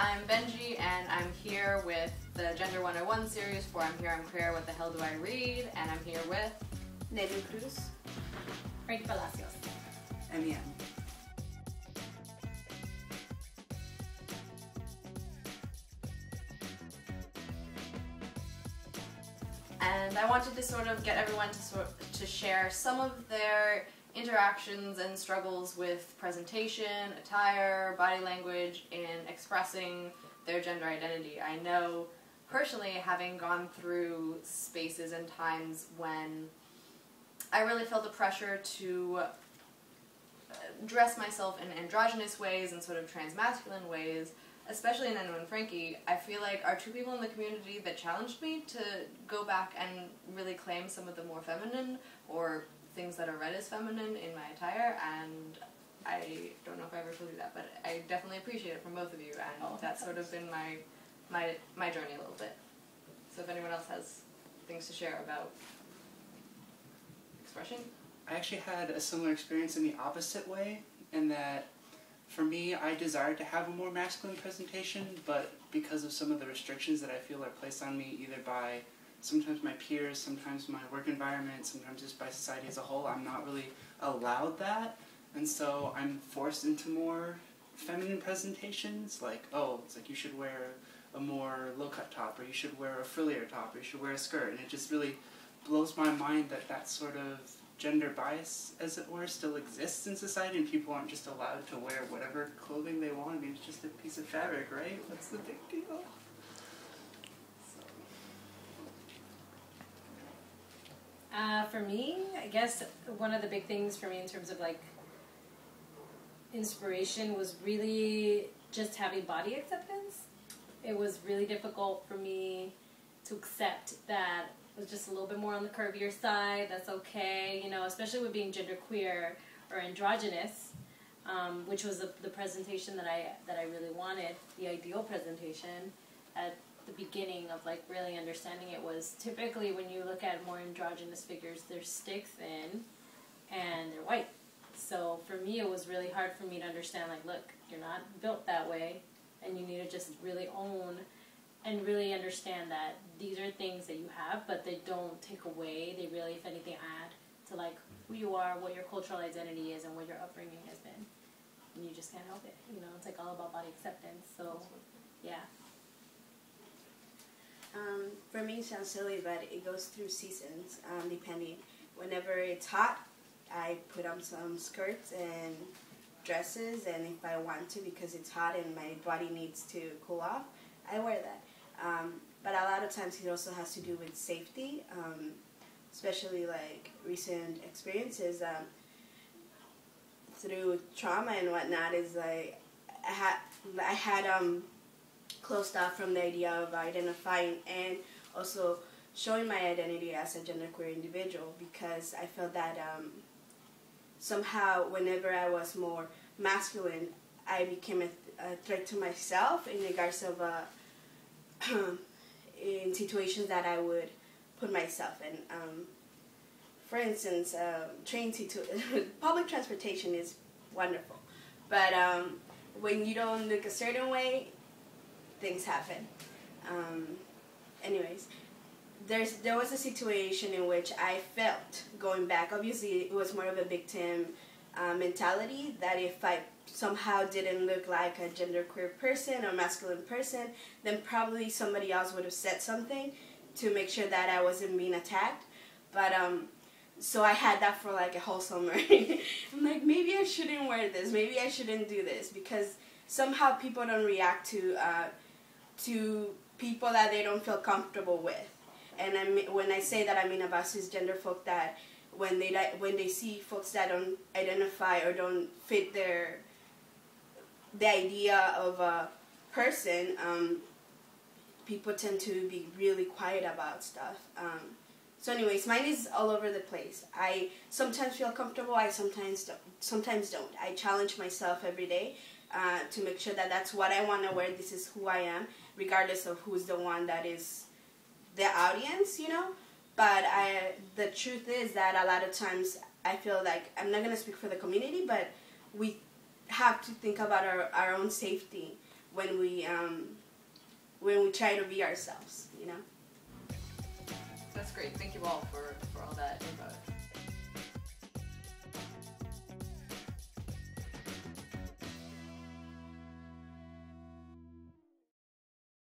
I'm Benji, and I'm here with the Gender 101 series for I'm Here, I'm Queer, What the Hell Do I Read? And I'm here with Nelly Cruz, Frank Palacios, and Ian. And I wanted to sort of get everyone to share some of their interactions and struggles with presentation, attire, body language in expressing their gender identity. I know personally, having gone through spaces and times when I really felt the pressure to dress myself in androgynous ways and sort of transmasculine ways, especially in Nenu and Frankie, I feel like are two people in the community that challenged me to go back and really claim some of the more feminine or things that are read as feminine in my attire, and I don't know if I ever told you that, but I definitely appreciate it from both of you, and that's sort of been my journey a little bit. So if anyone else has things to share about expression. I actually had a similar experience in the opposite way, in that for me, I desired to have a more masculine presentation, but because of some of the restrictions that I feel are placed on me, either by sometimes my peers, sometimes my work environment, sometimes just by society as a whole, I'm not really allowed that. And so I'm forced into more feminine presentations, like, oh, it's like you should wear a more low-cut top, or you should wear a frillier top, or you should wear a skirt. And it just really blows my mind that that sort of gender bias, as it were, still exists in society, and people aren't just allowed to wear whatever clothing they want. I mean, it's just a piece of fabric, right? What's the big deal? For me, I guess one of the big things for me in terms of like inspiration was really just having body acceptance. It was really difficult for me to accept that it was just a little bit more on the curvier side. That's okay, you know, especially with being genderqueer or androgynous, which was the presentation that I really wanted, the ideal presentation. At the beginning of like really understanding it was typically when you look at more androgynous figures, they're stick thin and they're white. So for me, it was really hard for me to understand, like, look, you're not built that way, and you need to just really own and really understand that these are things that you have, but they don't take away. They really, if anything, add to like who you are, what your cultural identity is, and what your upbringing has been. And you just can't help it. You know, it's like all about body acceptance. So, yeah. For me, it sounds silly, but it goes through seasons, depending. Whenever it's hot, I put on some skirts and dresses, and if I want to, because it's hot and my body needs to cool off, I wear that. But a lot of times it also has to do with safety, especially like recent experiences through trauma and whatnot. Is like I had closed off from the idea of identifying and also showing my identity as a genderqueer individual, because I felt that somehow whenever I was more masculine, I became a threat to myself in regards of in situations that I would put myself in. For instance, public transportation is wonderful, but when you don't look a certain way, things happen. Anyways, there was a situation in which I felt, going back, obviously it was more of a victim mentality, that if I somehow didn't look like a genderqueer person or masculine person, then probably somebody else would have said something to make sure that I wasn't being attacked. But so I had that for like a whole summer. I'm like, maybe I shouldn't wear this, maybe I shouldn't do this, because somehow people don't react to people that they don't feel comfortable with. And when I say that, I mean about cisgender folk, that when they see folks that don't identify or don't fit the idea of a person, people tend to be really quiet about stuff. So anyways, mine is all over the place. I sometimes feel comfortable, I sometimes don't. I challenge myself every day to make sure that that's what I want to wear, this is who I am, regardless of who's the one that is the audience, you know. But the truth is that a lot of times I feel like, I'm not going to speak for the community, but we have to think about our own safety when we try to be ourselves, you know. That's great. Thank you all for all that input.